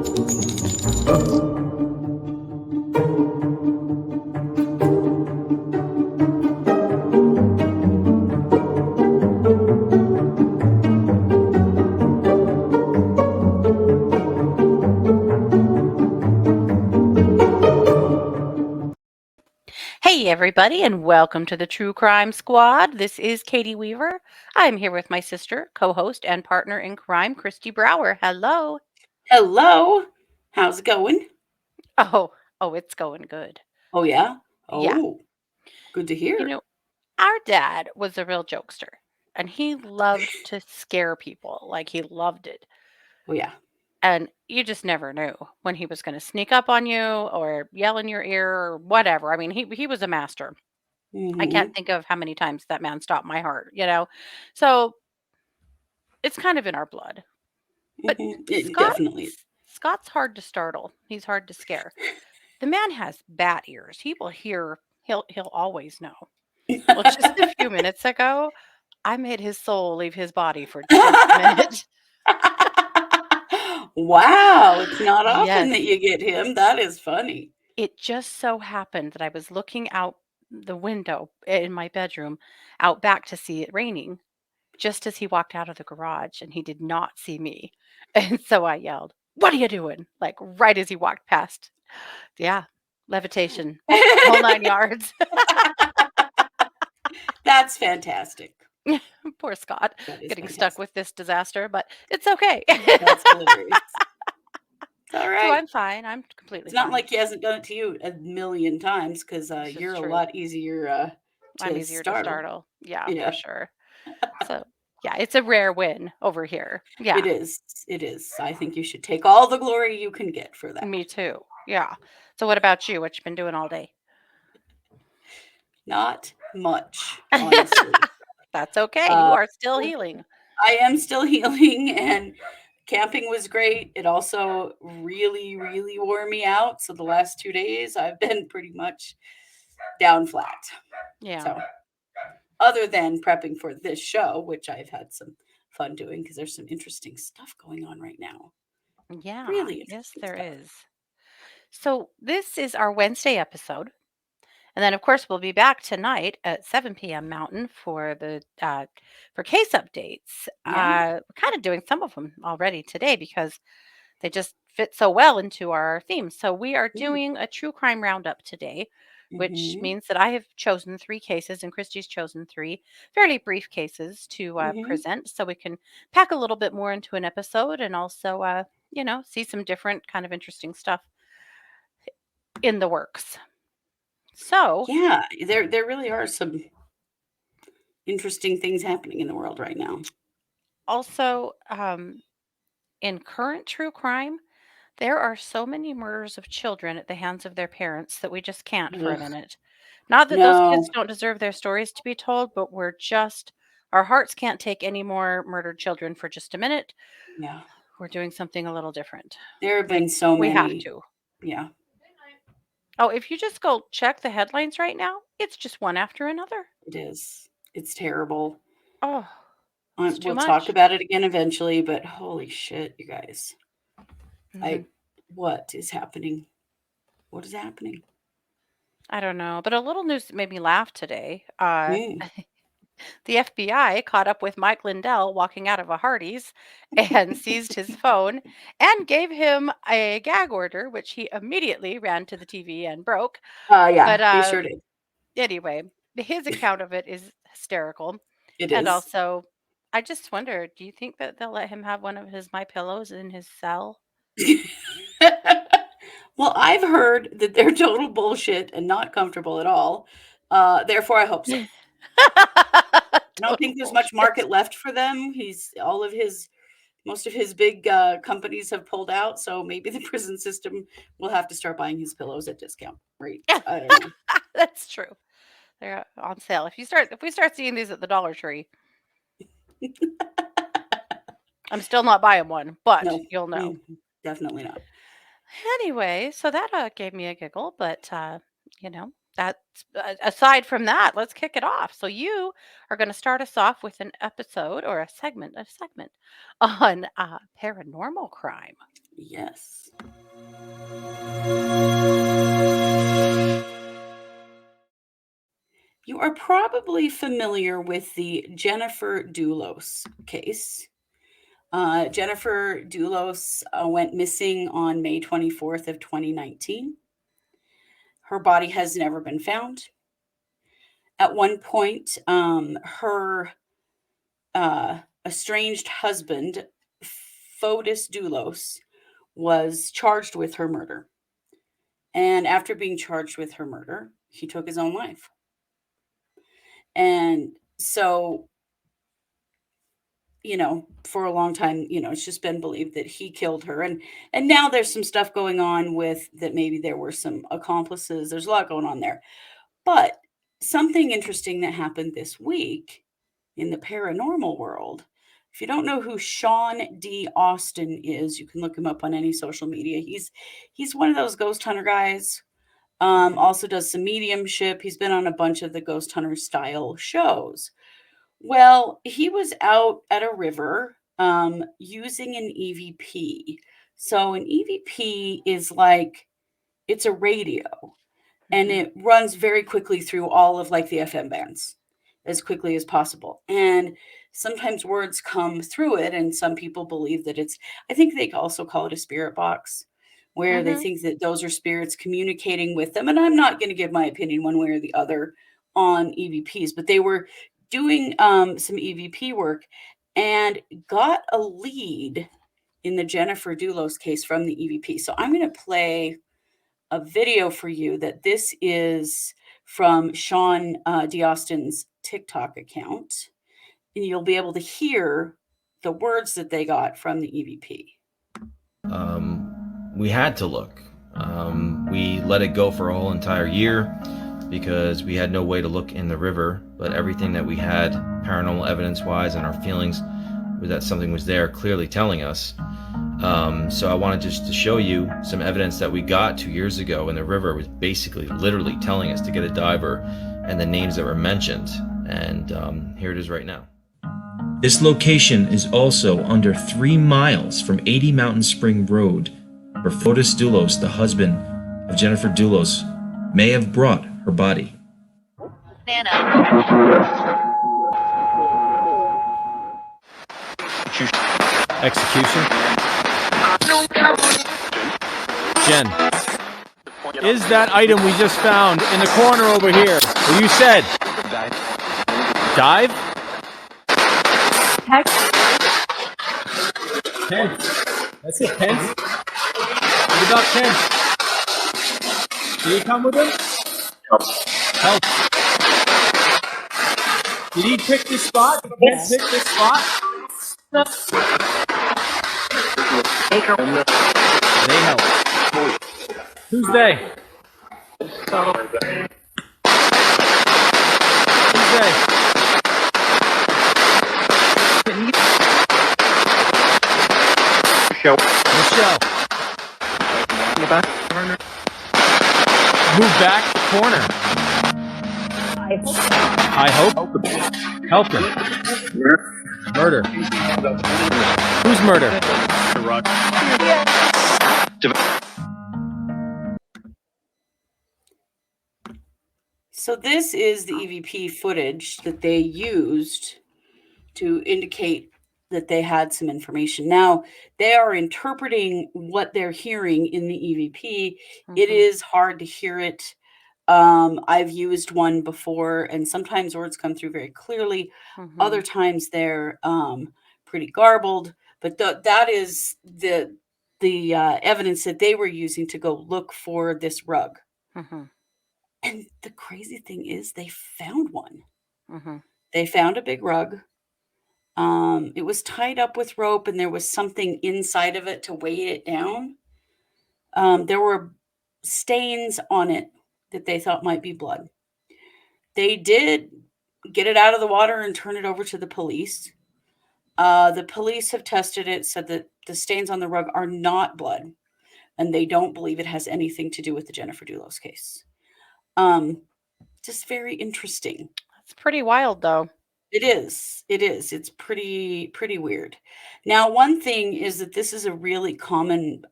Hey, everybody, and welcome to the True Crime Squad. This is Katie Weaver. I'm here with my sister, co host, and partner in crime, Kristi Brower. Hello. Hello. How's it going? Oh, it's going good. Oh, yeah? Yeah. Oh, good to You hear. know, our dad was a real jokester, and he loved to scare people. Like, he loved it. Oh, yeah. And you just never knew when he was going to sneak up on you or yell in your ear or whatever. I mean, he was a master. I can't Mm-hmm. think of how many times that man stopped my heart. So it's kind of in our blood. But Mm-hmm. It Scott definitely Scott's hard to startle. He's hard to scare. The man has bat ears. He will hear. He'll always know. is. Well, just a few minutes ago, I made his soul leave his body for just a minute. Wow. It's not often Yes, that you get him. That is funny. it just so happened that I was looking out the window in my bedroom, out back to see it raining, just as he walked out of the garage, and he did not see me. And so I yelled, "What are you doing?" Like right as he walked past. Yeah, levitation, whole 9 yards. That's fantastic. Poor Scott That is getting stuck fantastic. with this disaster, but it's okay. That's hilarious. It's all So right. I'm fine. I'm completely It's not fine. like he hasn't done it to you a million times because This is you're a true. lot easier I'm to easier to startle. startle. Yeah, for Yeah, sure. So, yeah, it's a rare win over here. it Yeah, is. It is. I think you should take all the glory you can get for that. me too. Yeah. So what about you? What you been doing all day? Not much, honestly. That's okay. You Uh, are still healing. I am still healing, and camping was great. It also really, really wore me out. So the last 2 days, I've been pretty much down flat. Yeah. So, other than prepping for this show, which I've had some fun doing because there's some interesting stuff going on right now. Yeah. Really Yes, interesting there stuff. is. So this is our Wednesday episode. And then, of course, we'll be back tonight at 7 p.m. Mountain for the for case updates. Yeah. We're kind of doing some of them already today because they just fit so well into our theme. So we are doing a true crime roundup today, which Mm-hmm. means that I have chosen 3 cases and Christy's chosen 3 fairly brief cases to Mm-hmm. present, so we can pack a little bit more into an episode and also, see some different kind of interesting stuff in the works. So Yeah, there really are some interesting things happening in the world right now. also, in current true crime, there are so many murders of children at the hands of their parents that we just can't for a Ugh. minute. Not that those kids No. don't deserve their stories to be told, but our hearts can't take any more murdered children for just a minute. Yeah. We're doing something a little different. There have Like, been so we have many. to. Yeah, Oh, if you just go check the headlines right now, it's just one after another. it is. It's terrible. Oh, it's too We'll talk much. about it again eventually, but holy shit, you guys. Mhm. I what is happening? What is happening? I don't know, but a little news that made me laugh today. Mm. The FBI caught up with Mike Lindell walking out of a Hardee's and seized his phone and gave him a gag order, which he immediately ran to the TV and broke. Yeah, But he sure did. anyway, his account of it is hysterical. It And is. also, I just wonder, do you think that they'll let him have one of his My Pillows in his cell? Well, I've heard that they're total bullshit and not comfortable at all. Therefore, I hope so. I don't Total think there's much bullshit. market left for them. He's all of his most of his big companies have pulled out, so maybe the prison system will have to start buying his pillows at discount rates. I don't know. That's true. They're on sale. If we start seeing these at the Dollar Tree, I'm still not buying one, but No, you'll know. definitely not. Anyway, so that gave me a giggle, but that's aside from that, let's kick it off. So you are going to start us off with an episode or a segment on paranormal crime. Yes. You are probably familiar with the Jennifer Dulos case. Jennifer Dulos went missing on May 24th of 2019. Her body has never been found. At one point, her estranged husband, Fotis Dulos, was charged with her murder. And after being charged with her murder, he took his own life. And so, for a long time, it's just been believed that he killed her. And now there's some stuff going on with that. Maybe there were some accomplices. There's a lot going on there. But something interesting that happened this week in the paranormal world. If you don't know who Sean D. Austin is, you can look him up on any social media. He's one of those ghost hunter guys. Also does some mediumship. He's been on a bunch of the ghost hunter style shows. Well, he was out at a river using an EVP. So an EVP is like, it's a radio, and it runs very quickly through all of like the FM bands as quickly as possible. And sometimes words come through it, and some people believe that I think they also call it a spirit box, where they think that those are spirits communicating with them. And I'm not going to give my opinion one way or the other on EVPs, but they were doing some EVP work and got a lead in the Jennifer Dulos case from the EVP. So I'm going to play a video for you that this is from Sean D. Austin's TikTok account, and you'll be able to hear the words that they got from the EVP. We had to look. We let it go for a whole entire year because we had no way to look in the river, but everything that we had paranormal evidence-wise and our feelings was that something was there clearly telling us. So I wanted just to show you some evidence that we got 2 years ago in the river. Was basically literally telling us to get a diver and the names that were mentioned. And here it is right now. This location is also under 3 miles from 80 Mountain Spring Road, where Fotis Dulos, the husband of Jennifer Dulos, may have brought her body. Execution? Jen, is that item we just found in the corner over here where you said dive? Pence. That's it, Pence. What about Pence? Did he come with him? Help. Did he pick this spot? Did he pick this spot? They help. Who's they? Who's they? Michelle. Move back corner. I hope. Help her. Murder. Who's murder? So this is the EVP footage that they used to indicate that they had some information. Now, they are interpreting what they're hearing in the EVP. It is hard to hear it. I've used one before, and sometimes words come through very clearly. Other times they're pretty garbled. But that is the evidence that they were using to go look for this rug. And the crazy thing is they found one. They found a big rug. It was tied up with rope, and there was something inside of it to weight it down. There were stains on it that they thought might be blood. They did get it out of the water and turn it over to the police. The police have tested it, said that the stains on the rug are not blood, and they don't believe it has anything to do with the Jennifer Dulos case. Just very interesting. That's pretty wild, though. It is. It is. It's pretty weird. Now, one thing is that this is a really common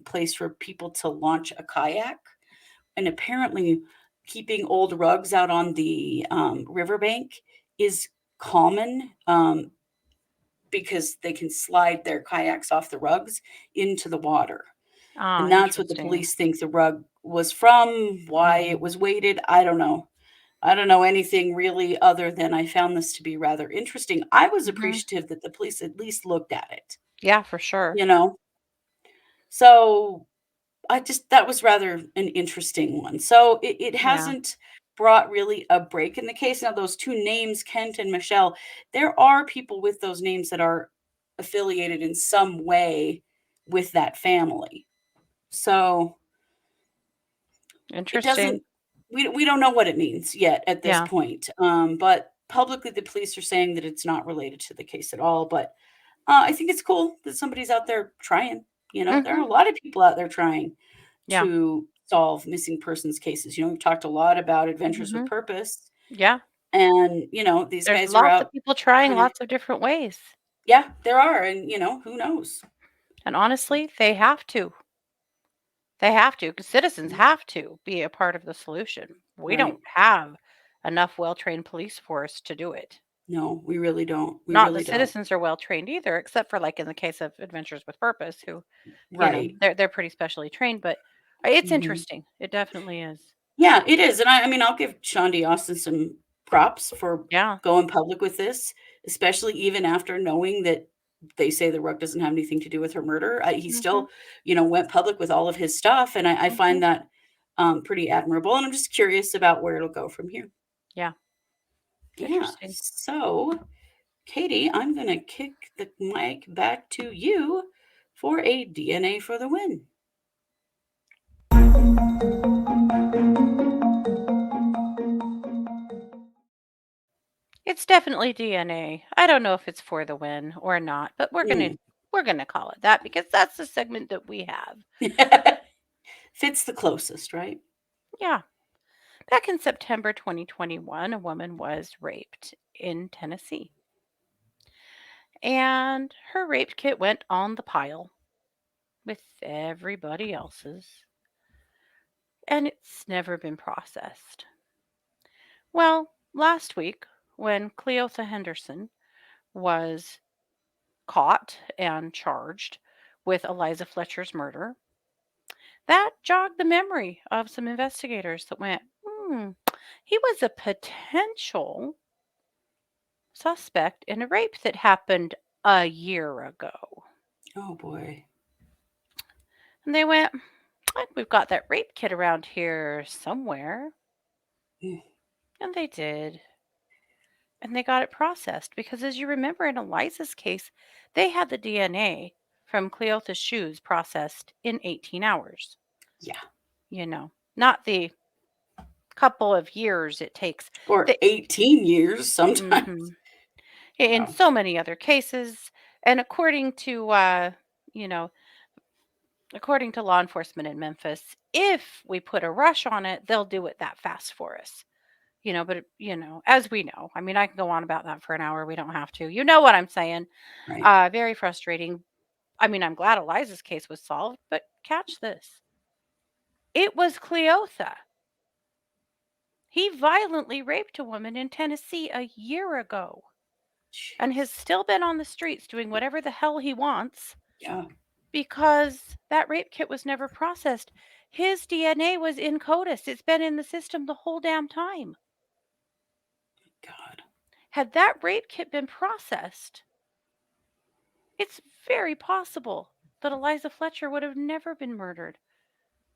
place for people to launch a kayak, and apparently, keeping old rugs out on the riverbank is common because they can slide their kayaks off the rugs into the water. Ah, And that's what the interesting. police think the rug was from, why it was weighted. I don't know. I don't know anything really other than I found this to be rather interesting. I was Mhm. appreciative that the police at least looked at it, Yeah, for sure. you know? So I just, that was rather an interesting one. So it Yeah. hasn't brought really a break in the case. Now, those two names, Kent and Michelle, there are people with those names that are affiliated in some way with that family. So it Interesting. doesn't, we don't know what it means yet at this Yeah. point. But publicly, the police are saying that it's not related to the case at all. But I think it's cool that somebody's out there trying. There are Mhm. a lot of people out there trying Yeah. to solve missing persons cases. We've talked a lot about Adventures with Mhm. Purpose, Yeah. and these There's guys are lots of out people trying kind of, lots of different ways. yeah, there are, and who knows? And honestly, they have to. They have to, 'cause citizens Mm, have to be a part of the solution. We right? don't have enough well-trained police force to do it. No, we really don't. We Not that really don't. citizens are well trained either, except for like in the case of Adventures with Purpose, who, Right. they're pretty specially trained, but it's Mhm. interesting. It definitely is. Yeah, it is, and I mean, I'll give Sean D. Austin some props for Yeah. going public with this, especially even after knowing that they say the rug doesn't have anything to do with her murder. He Mhm. still, went public with all of his stuff, and I Mhm. find that pretty admirable. And I'm just curious about where it'll go from here. Yeah. Yeah. Interesting. So, Katie, I'm going to kick the mic back to you for a DNA for the win. It's definitely DNA. I don't know if it's for the win or not, but we're gonna call it that because that's the segment that we have. Fits the closest, right? Yeah. Back in September 2021, a woman was raped in Tennessee. And her rape kit went on the pile with everybody else's, and it's never been processed. Well, last week, when Cleotha Henderson was caught and charged with Eliza Fletcher's murder, that jogged the memory of some investigators that went, he was a potential suspect in a rape that happened a year ago. Oh boy. And they went, like, we've got that rape kit around here somewhere. Mm, And they did. And they got it processed because, as you remember, in Eliza's case, they had the DNA from Cleotha's shoes processed in 18 hours. yeah. Not the couple of years it takes. Or They, 18 years sometimes. mhm. In Wow. so many other cases, and you know, according to law enforcement in Memphis, if we put a rush on it, they'll do it that fast for us. But as we know, I mean, I can go on about that for an hour. We don't have to. You know what I'm saying? Right. Very frustrating. I mean, I'm glad Eliza's case was solved, but catch this. It was Cleotha. He violently raped a woman in Tennessee a year ago and has Jeez. still been on the streets doing whatever the hell he wants Yeah. because that rape kit was never processed. His DNA was in CODIS. It's been in the system the whole damn time. God. Had that rape kit been processed, it's very possible that Eliza Fletcher would have never been murdered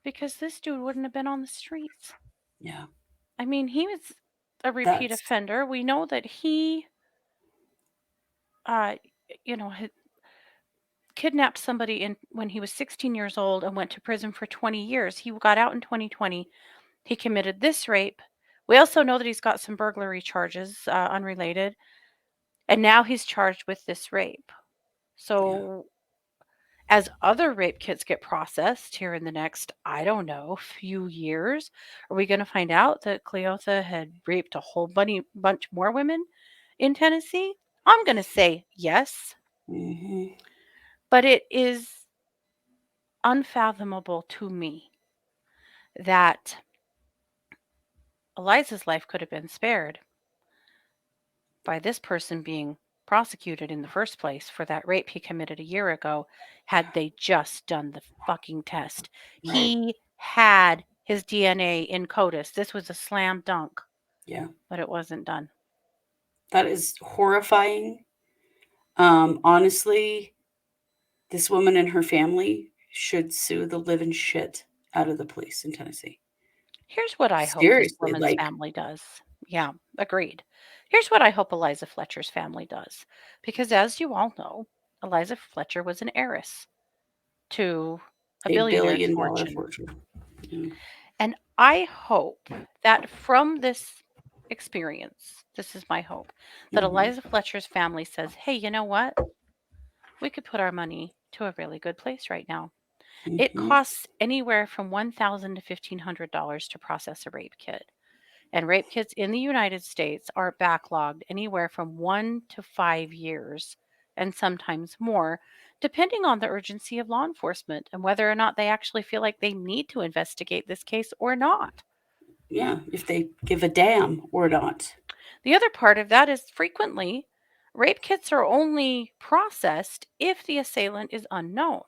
because this dude wouldn't have been on the streets. Yeah. I mean, he was a repeat That's offender. We know that he, uh, had kidnapped somebody when he was 16 years old and went to prison for 20 years. He got out in 2020. He committed this rape. We also know that he's got some burglary charges, unrelated, and now he's charged with this rape. yeah. So as other rape kits get processed here in the next, I don't know, few years, are we going to find out that Cleotha had raped a whole bunch more women in Tennessee? I'm going to say yes, Mhm. but it is unfathomable to me that Eliza's life could have been spared by this person being prosecuted in the first place for that rape he committed a year ago had they just done the fucking test. Right. He had his DNA in CODIS. This was a slam dunk, Yeah. but it wasn't done. That is horrifying. Honestly, this woman and her family should sue the living shit out of the police in Tennessee. Here's what I hope this Seriously, woman's family does. Yeah, agreed. Here's what I hope Eliza Fletcher's family does. Because as you all know, Eliza Fletcher was an heiress to a $1 billionaire's billion fortune. fortune. Yeah. And I hope that from this experience, this is my hope, that Mhm. Eliza Fletcher's family says, hey, you know what? We could put our money to a really good place right now. It Mhm. costs anywhere from $1,000 to $1,500 to process a rape kit. And rape kits in the United States are backlogged anywhere from 1 to 5 years and sometimes more, depending on the urgency of law enforcement and whether or not they actually feel like they need to investigate this case or not. Yeah, if they give a damn or not. The other part of that is frequently rape kits are only processed if the assailant is unknown.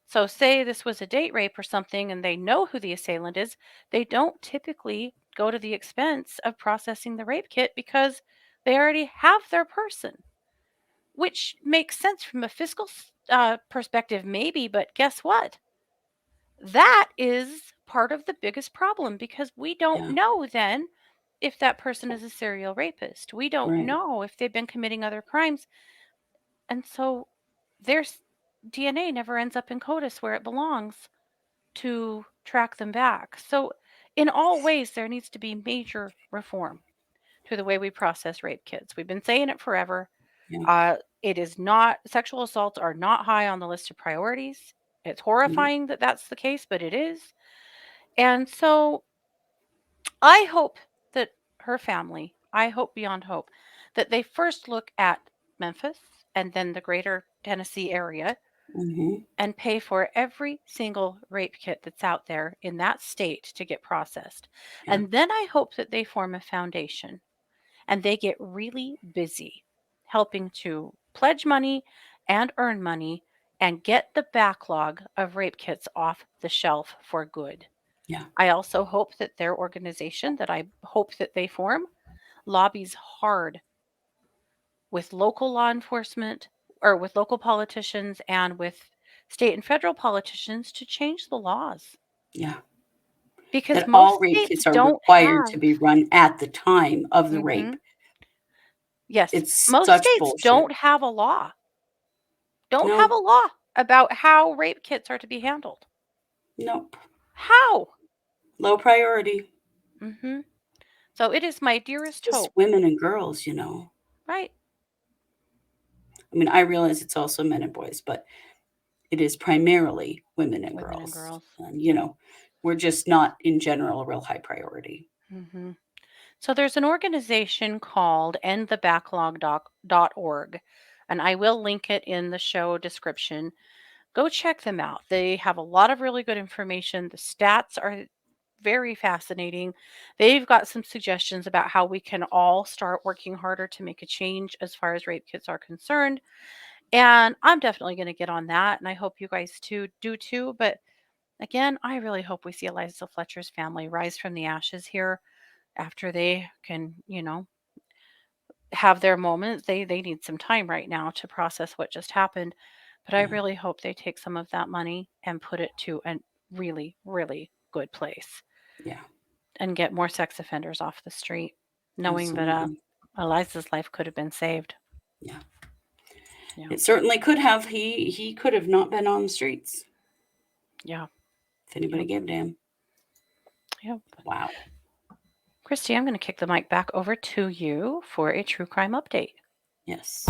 So, say this was a date rape or something and they know who the assailant is, they don't typically go to the expense of processing the rape kit because they already have their person, which makes sense from a fiscal perspective, maybe, but guess what? That is part of the biggest problem because we don't Yeah. know then if that person is a serial rapist. We don't Right. know if they've been committing other crimes. And so their DNA never ends up in CODIS where it belongs to track them back. So, in all ways, there needs to be major reform to the way we process rape kits. We've been saying it forever. Yeah. It is not, sexual assaults are not high on the list of priorities. It's Mhm. horrifying that that's the case, but it is. And so I hope that her family, I hope beyond hope, that they first look at Memphis and then the greater Tennessee area Mhm. and pay for every single rape kit that's out there in that state to get processed. Yeah. And then I hope that they form a foundation and they get really busy helping to pledge money and earn money and get the backlog of rape kits off the shelf for good. Yeah. I also hope that their organization that I hope that they form lobbies hard with local law enforcement or with local politicians and with state and federal politicians to change the laws Yeah. because That all most rape states kits are don't required to have. be run at the time of the rape. Mhm. Yes, It's most such states bullshit. don't have a law. Don't have a No. law about how rape kits are to be handled. Nope. How? Low priority. Mhm. So it is my It's dearest just hope. women and girls, you know. Right. I mean, I realize it's also men and boys, but it is primarily women and Women and girls. girls. And, you know, we're just not in general a real high priority. Mhm. So there's an organization called endthebacklog.org, and I will link it in the show description. Go check them out. They have a lot of really good information. The stats are very fascinating. They've got some suggestions about how we can all start working harder to make a change as far as rape kits are concerned. And I'm definitely going to get on that. And I hope you guys too do too. But again, I really hope we see Eliza Fletcher's family rise from the ashes here after they can, have their moments. They need some time right now to process what just happened. But I Yeah. really hope they take some of that money and put it to a really, really good place Yeah. and get more sex offenders off the street, knowing that Absolutely. Eliza's life could have been saved. Yeah. Yeah. It certainly could have. He could have not been on the streets Yeah. if anybody Yep. gave a damn. Yep. Wow. Kristi, I'm going to kick the mic back over to you for a true crime update. Yes.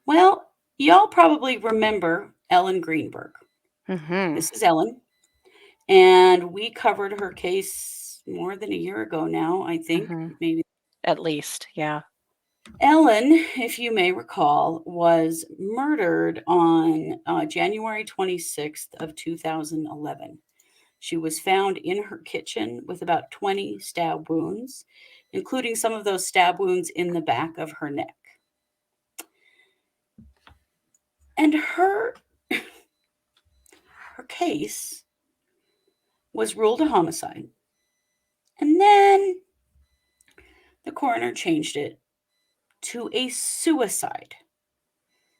Well, y'all probably remember Ellen Greenberg. Mm-hmm. This is Ellen. And we covered her case more than a year ago now, I think, maybe. At least, yeah. Ellen, if you may recall, was murdered on January 26th of 2011. She was found in her kitchen with about 20 stab wounds, including some of those stab wounds in the back of her neck. And her case was ruled a homicide. And then the coroner changed it to a suicide.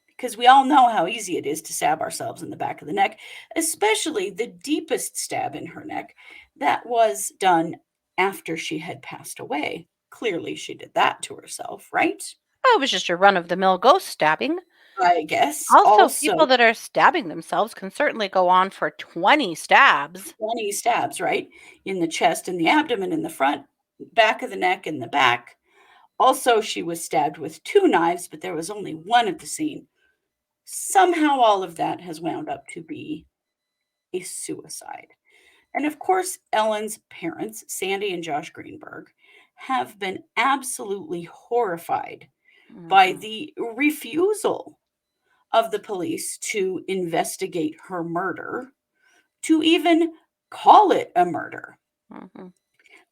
Because we all know how easy it is to stab ourselves in the back of the neck, especially the deepest stab in her neck that was done after she had passed away. Clearly, she did that to herself, right? Oh, it was just a run-of-the-mill ghost stabbing. I guess. Also, people that are stabbing themselves can certainly go on for 20 stabs. 20 stabs, right? In the chest, in the abdomen, in the front, back of the neck, in the back. Also, she was stabbed with 2 knives, but there was only one at the scene. Somehow all of that has wound up to be a suicide. And of course, Ellen's parents, Sandy and Josh Greenberg, have been absolutely horrified by the refusal of the police to investigate her murder, to even call it a murder.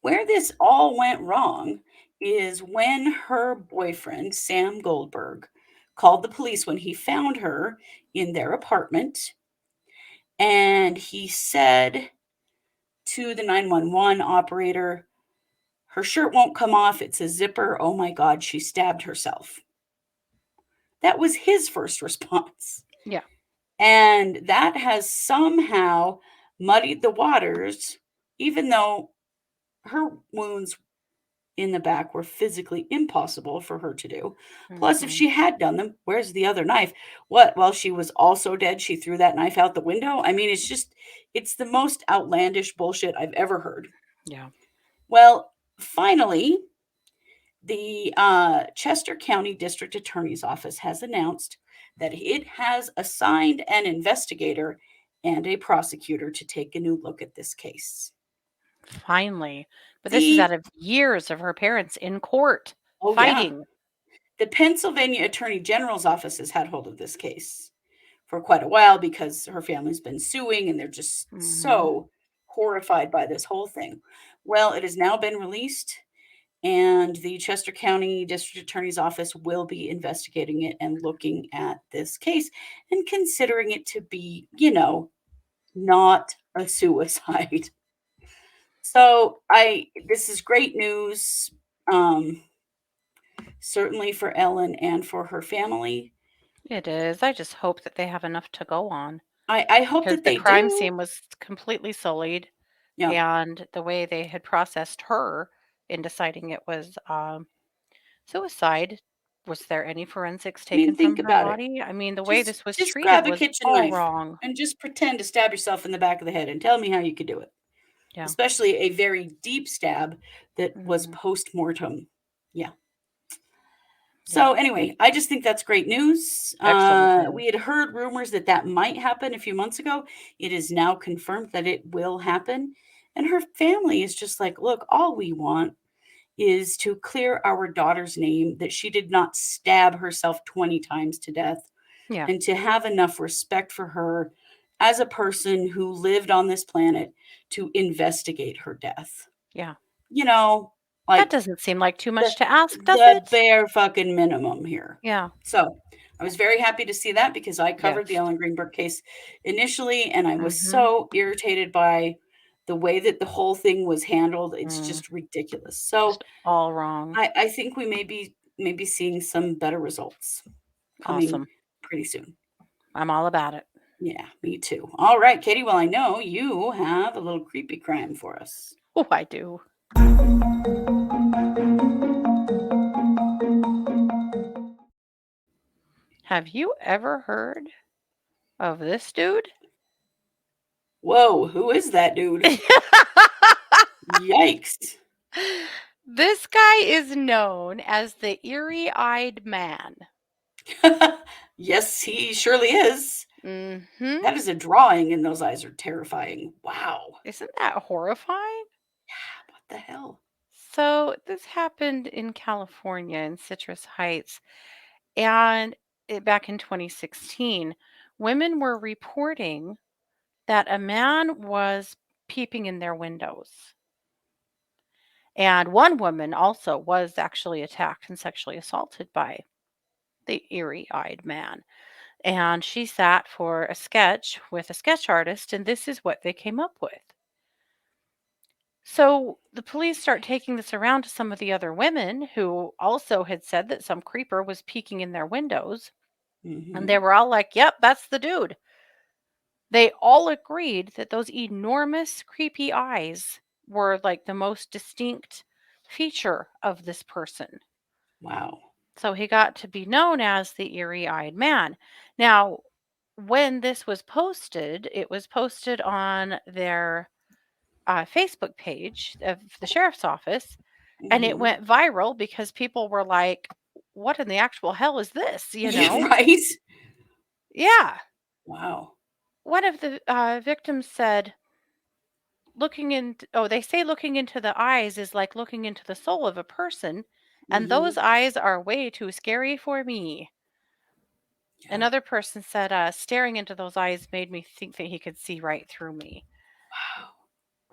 Where this all went wrong is when her boyfriend, Sam Goldberg, called the police when he found her in their apartment. And he said to the 911 operator, "Her shirt won't come off. It's a zipper. Oh my God, she stabbed herself." That was his first response. Yeah. And that has somehow muddied the waters, even though her wounds in the back were physically impossible for her to do. Plus, if she had done them, where's the other knife? What, while she was also dead, she threw that knife out the window? I mean, it's the most outlandish bullshit I've ever heard. Yeah. Well, finally, the Chester County District Attorney's Office has announced that it has assigned an investigator and a prosecutor to take a new look at this case. Finally. But this is out of years of her parents in court fighting. Yeah. The Pennsylvania Attorney General's office has had hold of this case for quite a while because her family's been suing and they're just so horrified by this whole thing. Well, it has now been released, and the Chester County District Attorney's Office will be investigating it and looking at this case and considering it to be, not a suicide. So this is great news, certainly for Ellen and for her family. It is. I just hope that they have enough to go on. I hope that they do. The crime scene was completely sullied. Yeah. And the way they had processed her in deciding it was suicide. Was there any forensics taken think from her about it. body? I mean, the way this was Just treated grab a was kitchen all knife wrong. and just pretend to stab yourself in the back of the head and tell me how you could do it. Yeah. Especially a very deep stab that was post-mortem. Yeah. So anyway, I just think that's great news. Excellent. We had heard rumors that might happen a few months ago. It is now confirmed that it will happen. And her family is just like, look, all we want is to clear our daughter's name, that she did not stab herself 20 times to death. Yeah. And to have enough respect for her as a person who lived on this planet to investigate her death. Yeah. Like, that doesn't seem like too much to ask, does the it? bare fucking minimum here. Yeah. So I was very happy to see that because I covered the Ellen Greenberg case initially, and I was so irritated by the way that the whole thing was handled. It's just ridiculous. So just all wrong. I think we may be seeing some better results coming pretty soon. I'm all about it. Yeah, me too. All right, Katie. Well, I know you have a little creepy crime for us. Oh, I do. Have you ever heard of this dude? Whoa, who is that dude? Yikes. This guy is known as the Eerie Eyed Man. Yes, he surely is. Mm-hmm. That is a drawing, and those eyes are terrifying. Wow. Isn't that horrifying? What the hell? So this happened in California in Citrus Heights, and back in 2016, women were reporting that a man was peeping in their windows. And one woman also was actually attacked and sexually assaulted by the Eerie Eyed Man. And she sat for a sketch with a sketch artist, and this is what they came up with. So the police start taking this around to some of the other women who also had said that some creeper was peeking in their windows. And they were all like, yep, that's the dude. They all agreed that those enormous, creepy eyes were like the most distinct feature of this person. Wow. So he got to be known as the Eerie Eyed Man. Now, when this was posted, it was posted on their Facebook page of the sheriff's office, and it Mhm. went viral because people were like, what in the actual hell is this? You know? Right? Yeah. Wow. One of the victims said, they say looking into the eyes is like looking into the soul of a person, and those Mhm. eyes are way too scary for me. Yeah. Another person said, staring into those eyes made me think that he could see right through me. Wow.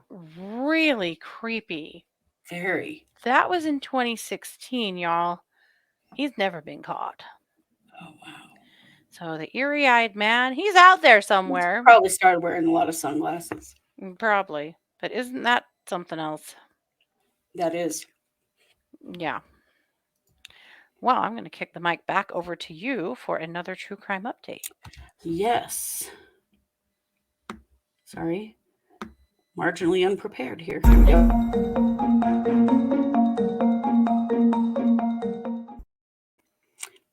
Really creepy. Very. That was in 2016, y'all. He's never been caught. Oh, wow. So the Eerie Eyed Man, he's out there He's somewhere. probably started wearing a lot of sunglasses. Probably. But isn't that something else? That is. Yeah. Well, I'm going to kick the mic back over to you for another true crime update. Yes. Sorry. Marginally unprepared here. Here we go.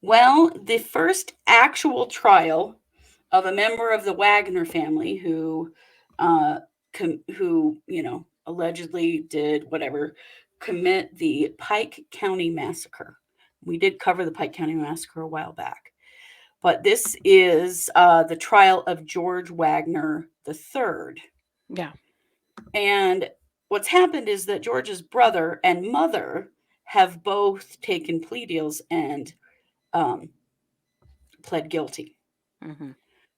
Well, the first actual trial of a member of the Wagner family who allegedly did whatever, commit the Pike County Massacre. We did cover the Pike County Massacre a while back. But this is the trial of George Wagner III. Yeah. And what's happened is that George's brother and mother have both taken plea deals and pled guilty. Mm-hmm.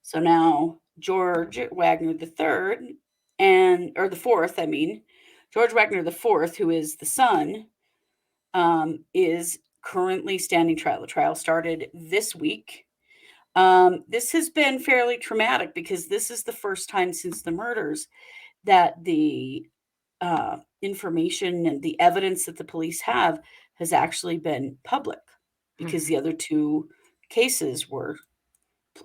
So now George Wagner III or the fourth, George Wagner IV, who is the son, is currently standing trial. The trial started this week. This has been fairly traumatic because this is the first time since the murders that the information and the evidence that the police have has actually been public, because the other two cases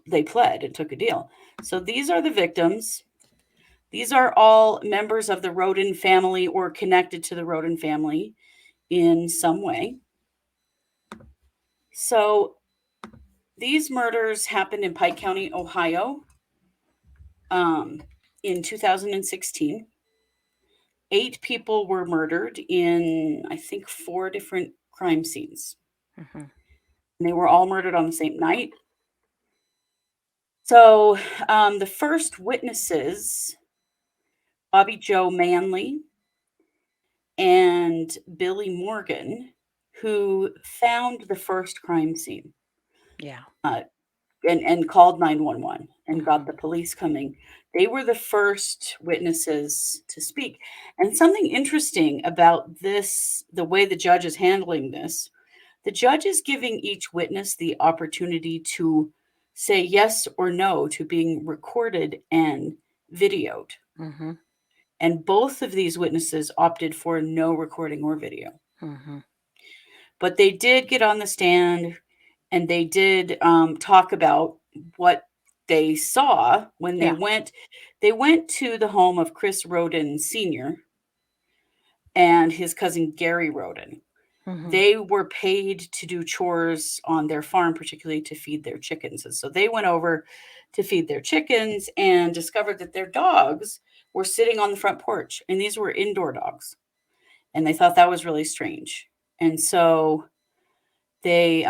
they pled and took a deal. So these are the victims. These are all members of the Roden family or connected to the Roden family in some way. So these murders happened in Pike County, Ohio, in 2016. 8 people were murdered in, I think, 4 different crime scenes. Mm-hmm. And they were all murdered on the same night. So the first witnesses, Bobby Joe Manley and Billy Morgan, who found the first crime scene. Yeah. And called 911 and got the police coming. They were the first witnesses to speak. And something interesting about this, the way the judge is handling this, the judge is giving each witness the opportunity to say yes or no to being recorded and videoed. Mm-hmm. And both of these witnesses opted for no recording or video. Mm-hmm. But they did get on the stand and they did talk about what they saw when they went. They went to the home of Chris Roden Sr. and his cousin Gary Roden. Mm-hmm. They were paid to do chores on their farm, particularly to feed their chickens. And so they went over to feed their chickens and discovered that their dogs were sitting on the front porch. And these were indoor dogs. And they thought that was really strange. And so they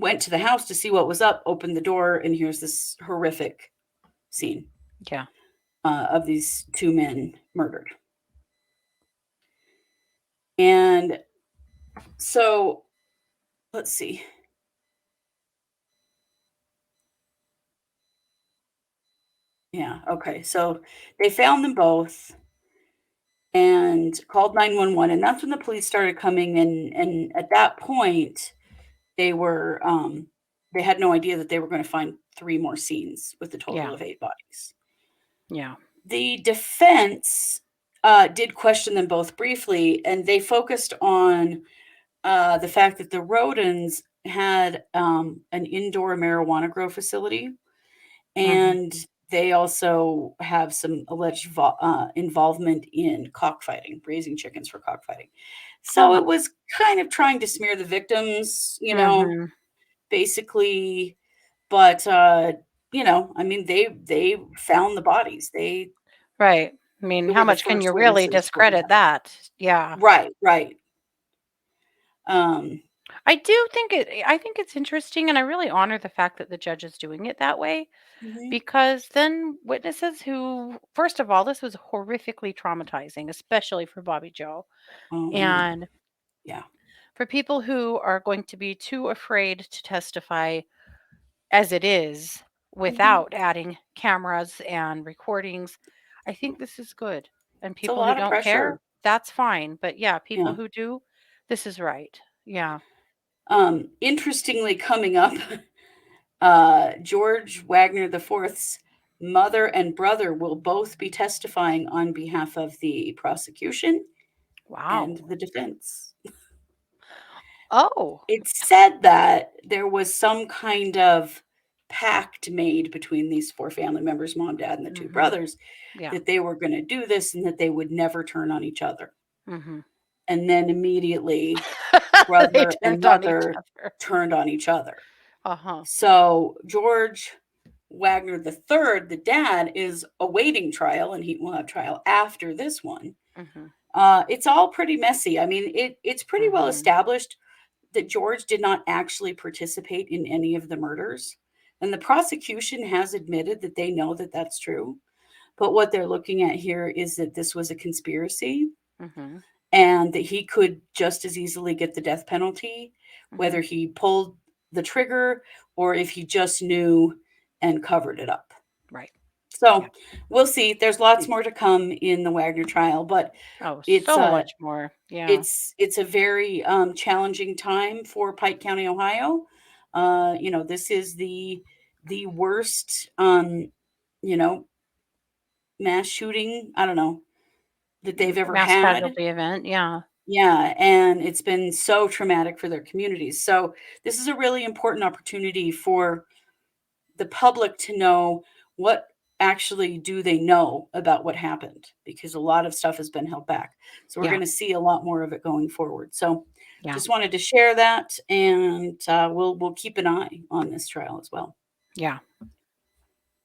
went to the house to see what was up, opened the door, and here's this horrific scene Yeah. of these two men murdered. And so, let's see. Yeah, okay. So they found them both and called 911, and that's when the police started coming. And at that point, they were they had no idea that they were going to find 3 more scenes with a total Yeah. of 8 bodies. Yeah. The defense did question them both briefly, and they focused on the fact that the Rodens had an indoor marijuana grow facility, and they also have some alleged involvement in cockfighting, raising chickens for cockfighting. So Oh. it was kind of trying to smear the victims, Mhm. basically. But I mean, they found the bodies. Right. I mean, They how were the much can first you really witnesses to what discredit happened. that? Yeah. Right. Um, I think it's interesting, and I really honor the fact that the judge is doing it that way, mhm, because then witnesses who, first of all, this was horrifically traumatizing, especially for Bobby Joe. man, And yeah. for people who are going to be too afraid to testify as it is Mhm. without adding cameras and recordings, I think this is good. And It's a people who lot of don't care, pressure. that's fine. But yeah, people Yeah. who do, this is right. Yeah. Interestingly, coming up, George Wagner IV's mother and brother will both be testifying on behalf of the prosecution and Wow. the defense. Oh. It's said that there was some kind of pact made between these 4 family members, mom, dad, and the 2 Mhm. brothers, Yeah. that they were going to do this and that they would never turn on each other. Mhm. And then immediately, They brother and turned on each mother other. turned on each other. Uh-huh. So George Wagner III, the dad, is awaiting trial, and he will have trial after this one. Mhm. It's all pretty messy. I mean, it's pretty well Mhm. established that George did not actually participate in any of the murders. And the prosecution has admitted that they know that that's true. But what they're looking at here is that this was a conspiracy Mhm. and that he could just as easily get the death penalty, whether Mhm. he pulled the trigger or if he just knew and covered it up. Right. Yeah. So we'll see. There's lots more to come in the Wagner trial, but Oh, it's so much more. Yeah. it's a very challenging time for Pike County, Ohio. This is the worst you know mass shooting, I don't know, that they've ever Mass had. casualty event. Yeah. Yeah, and it's been so traumatic for their communities. So this is a really important opportunity for the public to know what actually do they know about what happened, because a lot of stuff has been held back. So we're Yeah. going to see a lot more of it going forward. So Yeah. just wanted to share that, and we'll keep an eye on this trial as well. Yeah.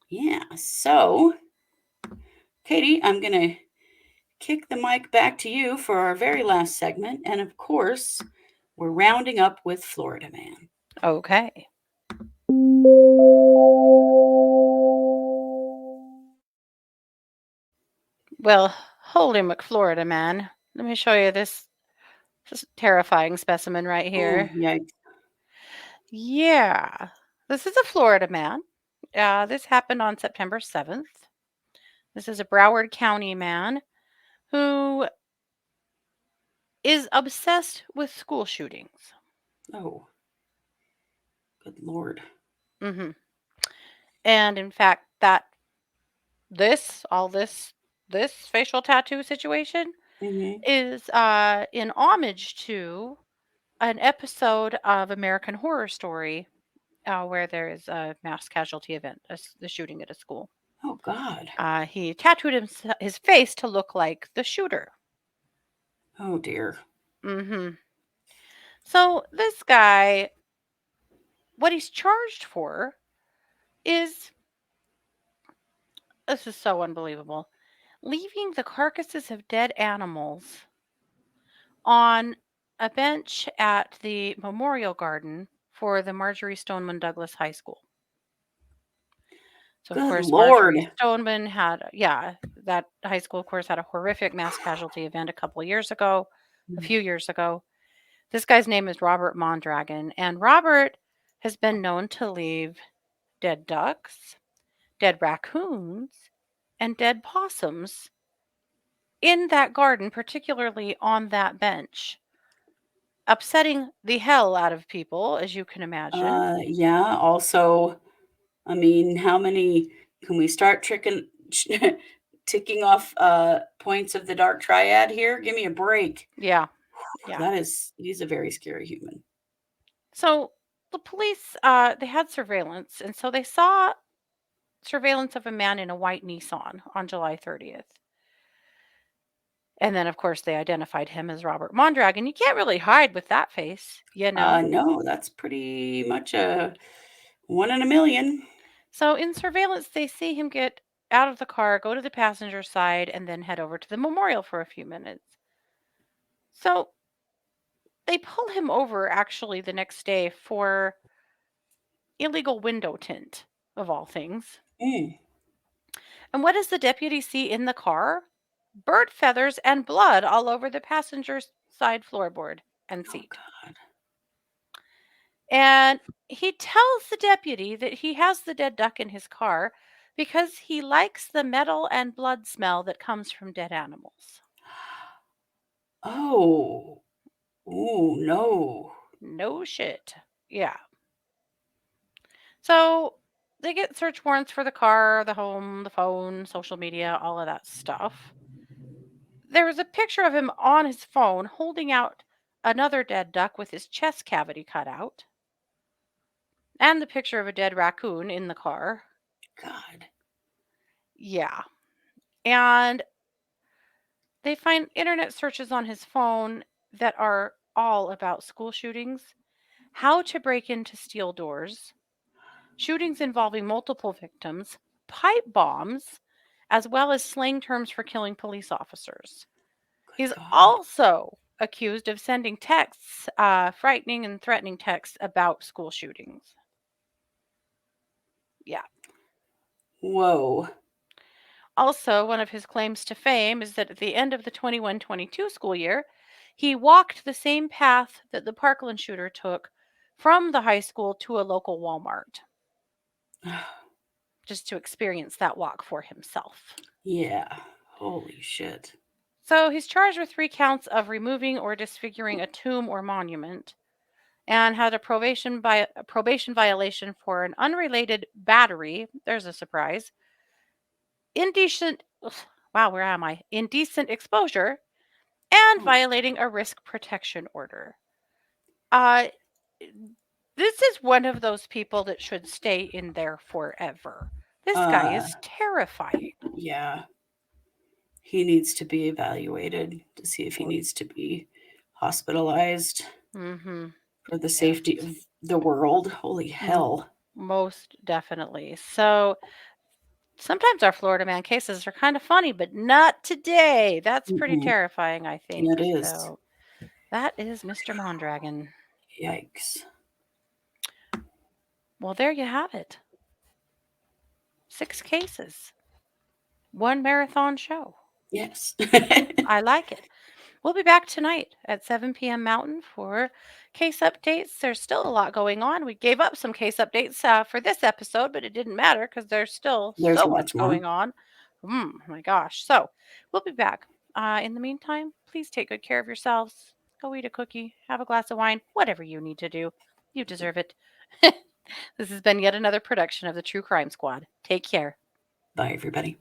Yeah. So Katie, I'm going to kick the mic back to you for our very last segment, and of course, we're rounding up with Florida Man. Okay. Well, holy McFlorida, man. Let me show you this terrifying specimen right Oh, here. yikes. Yeah. This is a Florida man. This happened on September 7th. This is a Broward County man who is obsessed with school shootings. Oh, good Lord. Hmm. And in fact, this facial tattoo situation Mm-hmm. is in homage to an episode of American Horror Story where there is a mass casualty event, the shooting at a school. Oh, God. He tattooed his face to look like the shooter. Oh, dear. Hmm. So this guy, what he's charged for is, this is so unbelievable, leaving the carcasses of dead animals on a bench at the memorial garden for the Marjorie Stoneman Douglas High School. So, of Good course, Lord. Marjorie Stoneman had, that high school, of course, had a horrific mass casualty event a few years ago. This guy's name is Robert Mondragon, and Robert has been known to leave dead ducks, dead raccoons, and dead possums in that garden, particularly on that bench, upsetting the hell out of people, as you can imagine. Yeah. Also, I mean, how many can we start ticking off points of the dark triad here? Give me a break. Yeah. He's a very scary human. So the police, they had surveillance, and so they saw surveillance of a man in a white Nissan on July 30th. And then, of course, they identified him as Robert Mondragon. You can't really hide with that face, No, that's pretty much a 1 in a million. So in surveillance, they see him get out of the car, go to the passenger side, and then head over to the memorial for a few minutes. So they pull him over actually the next day for illegal window tint, of all things. Mm. And what does the deputy see in the car? Bird feathers and blood all over the passenger side floorboard and Oh, seat. God. And he tells the deputy that he has the dead duck in his car because he likes the metal and blood smell that comes from dead animals. Oh. Oh, no. No shit. Yeah. So they get search warrants for the car, the home, the phone, social media, all of that stuff. There was a picture of him on his phone holding out another dead duck with his chest cavity cut out, and the picture of a dead raccoon in the car. God. Yeah. And they find internet searches on his phone that are all about school shootings, how to break into steel doors, shootings involving multiple victims, pipe bombs, as well as slang terms for killing police officers. Good He's God. also accused of sending texts, frightening and threatening texts about school shootings. Yeah. Whoa. Also, one of his claims to fame is that at the end of the 21-22 school year, he walked the same path that the Parkland shooter took from the high school to a local Walmart, just to experience that walk for himself. Yeah. Holy shit. So he's charged with 3 counts of removing or disfiguring a tomb or monument, and had a probation violation for an unrelated battery. There's a surprise. Indecent exposure, and violating a risk protection order. This is one of those people that should stay in there forever. This guy is terrifying. Yeah. He needs to be evaluated to see if he needs to be hospitalized for the safety of the world. Holy hell. Most definitely. So sometimes our Florida man cases are kind of funny, but not today. That's pretty terrifying, I think. It is. So that is Mr. Mondragon. Yikes. Well, there you have it. 6 cases. 1 marathon show. Yes. I like it. We'll be back tonight at 7 p.m. Mountain for case updates. There's still a lot going on. We gave up some case updates for this episode, but it didn't matter because there's so much going on. Oh my gosh. So we'll be back. In the meantime, please take good care of yourselves. Go eat a cookie, have a glass of wine, whatever you need to do. You deserve it. This has been yet another production of the True Crime Squad. Take care. Bye, everybody.